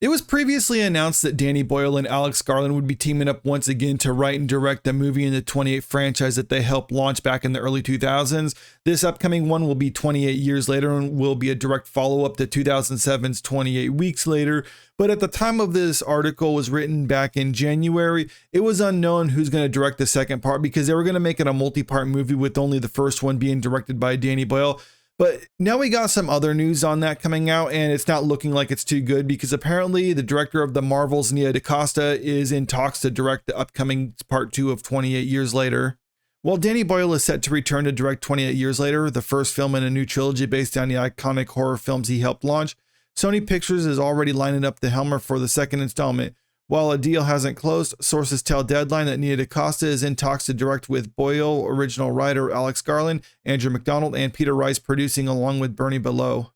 It was previously announced that Danny Boyle and Alex Garland would be teaming up once again to write and direct a movie in the 28 franchise that they helped launch back in the early 2000s. This upcoming one will be 28 years later and will be a direct follow-up to 2007's 28 Weeks Later. But at the time of this article was written back in January, it was unknown who's going to direct the second part because they were going to make it a multi-part movie with only the first one being directed by Danny Boyle. But now we got some other news on that coming out, and it's not looking like it's too good because apparently the director of the Marvels, Nia DaCosta, is in talks to direct the upcoming part 2 of 28 Years Later. While Danny Boyle is set to return to direct 28 Years Later, the first film in a new trilogy based on the iconic horror films he helped launch, Sony Pictures is already lining up the Helmer for the second installment. While a deal hasn't closed, sources tell Deadline that Nia DaCosta is in talks to direct with Boyle, original writer Alex Garland, Andrew McDonald, and Peter Rice producing along with Bernie Below.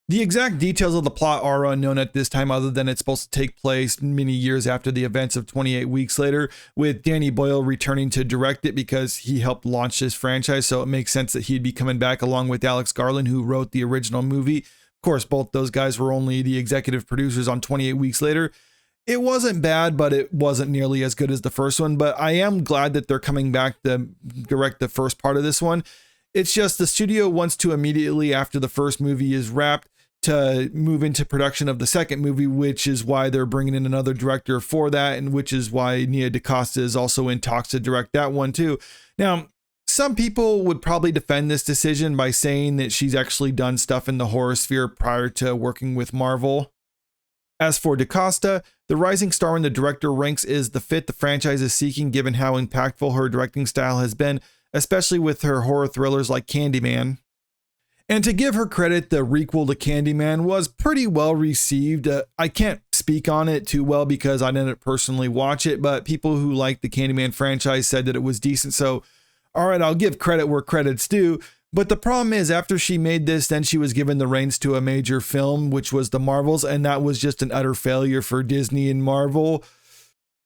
The exact details of the plot are unknown at this time other than it's supposed to take place many years after the events of 28 Weeks Later, with Danny Boyle returning to direct it because he helped launch this franchise, so it makes sense that he'd be coming back along with Alex Garland, who wrote the original movie. Of course, both those guys were only the executive producers on 28 Weeks Later. It wasn't bad, but it wasn't nearly as good as the first one. But I am glad that they're coming back to direct the first part of this one. It's just the studio wants to immediately after the first movie is wrapped to move into production of the second movie, which is why they're bringing in another director for that, and which is why Nia DaCosta is also in talks to direct that one too. Now, some people would probably defend this decision by saying that she's actually done stuff in the horror sphere prior to working with Marvel. As for DaCosta, the rising star in the director ranks is the fit the franchise is seeking given how impactful her directing style has been, especially with her horror thrillers like Candyman. And to give her credit, the requel to Candyman was pretty well received. I can't speak on it too well because I didn't personally watch it, but people who liked the Candyman franchise said that it was decent. So, all right, I'll give credit where credit's due. But the problem is after she made this, then she was given the reins to a major film, which was the Marvels, and that was just an utter failure for Disney and Marvel.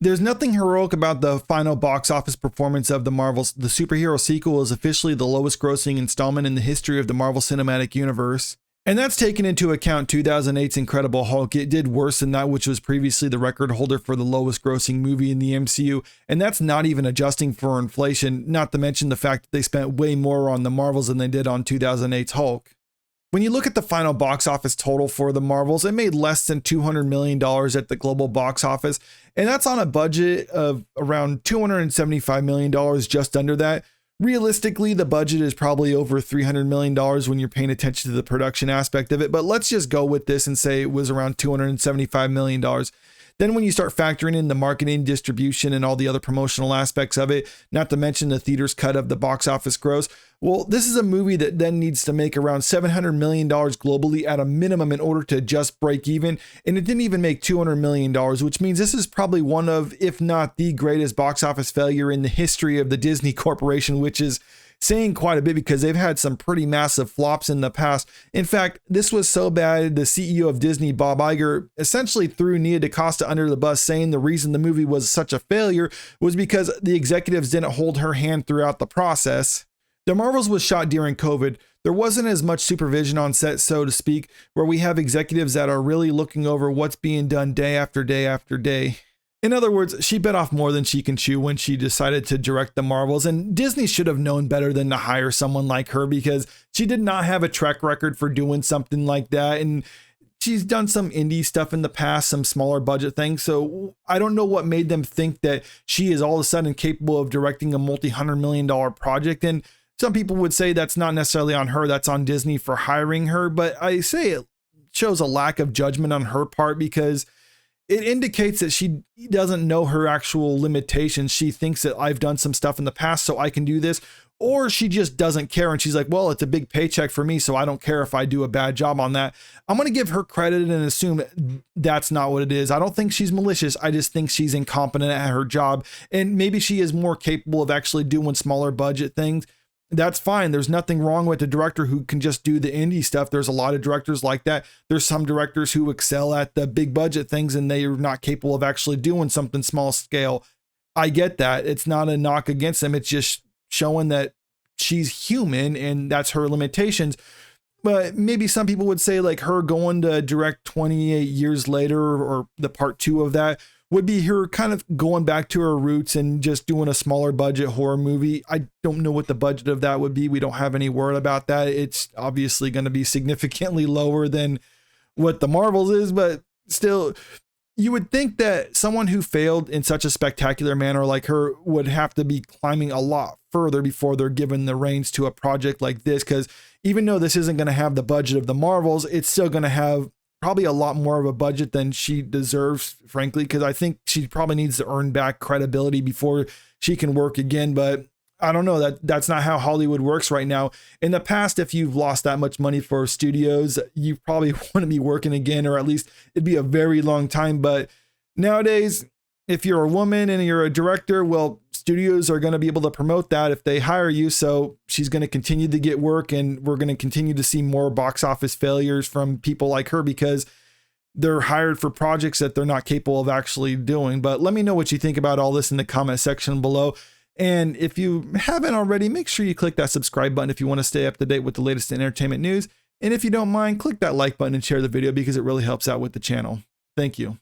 There's nothing heroic about the final box office performance of the Marvels. The superhero sequel is officially the lowest grossing installment in the history of the Marvel Cinematic Universe. And that's taken into account 2008's Incredible Hulk. It did worse than that, which was previously the record holder for the lowest grossing movie in the MCU. And that's not even adjusting for inflation, not to mention the fact that they spent way more on the Marvels than they did on 2008's Hulk. When you look at the final box office total for the Marvels, it made less than $200 million at the global box office. And that's on a budget of around $275 million, just under that. Realistically, the budget is probably over $300 million when you're paying attention to the production aspect of it, but let's just go with this and say it was around $275 million. Then when you start factoring in the marketing, distribution, and all the other promotional aspects of it, not to mention the theater's cut of the box office gross, well, this is a movie that then needs to make around $700 million globally at a minimum in order to just break even. And it didn't even make $200 million, which means this is probably one of, if not the greatest box office failure in the history of the Disney Corporation, which is saying quite a bit because they've had some pretty massive flops in the past. In fact, this was so bad, the CEO of Disney, Bob Iger, essentially threw Nia DaCosta under the bus, saying the reason the movie was such a failure was because the executives didn't hold her hand throughout the process. The Marvels was shot during COVID. There wasn't as much supervision on set, so to speak, where we have executives that are really looking over what's being done day after day after day. In other words, she bit off more than she can chew when she decided to direct the Marvels, and Disney should have known better than to hire someone like her because she did not have a track record for doing something like that, and she's done some indie stuff in the past, some smaller budget things, so I don't know what made them think that she is all of a sudden capable of directing a multi-$100 million project, and some people would say that's not necessarily on her, that's on Disney for hiring her, but I say it shows a lack of judgment on her part because it indicates that she doesn't know her actual limitations. She thinks that I've done some stuff in the past, so I can do this. Or she just doesn't care. And she's like, well, it's a big paycheck for me, so I don't care if I do a bad job on that. I'm going to give her credit and assume that's not what it is. I don't think she's malicious. I just think she's incompetent at her job. And maybe she is more capable of actually doing smaller budget things. That's fine. There's nothing wrong with a director who can just do the indie stuff. There's a lot of directors like that. There's some directors who excel at the big budget things and they are not capable of actually doing something small scale. I get that. It's not a knock against them. It's just showing that she's human and that's her limitations. But maybe some people would say like her going to direct 28 years later, or the part 2 of that, would be her kind of going back to her roots and just doing a smaller budget horror movie. I don't know what the budget of that would be. We don't have any word about that. It's obviously going to be significantly lower than what the Marvels is, but still, you would think that someone who failed in such a spectacular manner like her would have to be climbing a lot further before they're given the reins to a project like this. Because even though this isn't going to have the budget of the Marvels, it's still going to have probably a lot more of a budget than she deserves, frankly, because I think she probably needs to earn back credibility before she can work again. But I don't know, that's not how Hollywood works right now. In the past, if you've lost that much money for studios, you probably wouldn't be working again, or at least it'd be a very long time. But nowadays, if you're a woman and you're a director, well, studios are going to be able to promote that if they hire you. So she's going to continue to get work, and we're going to continue to see more box office failures from people like her because they're hired for projects that they're not capable of actually doing. But let me know what you think about all this in the comment section below. And if you haven't already, make sure you click that subscribe button if you want to stay up to date with the latest in entertainment news. And if you don't mind, click that like button and share the video because it really helps out with the channel. Thank you.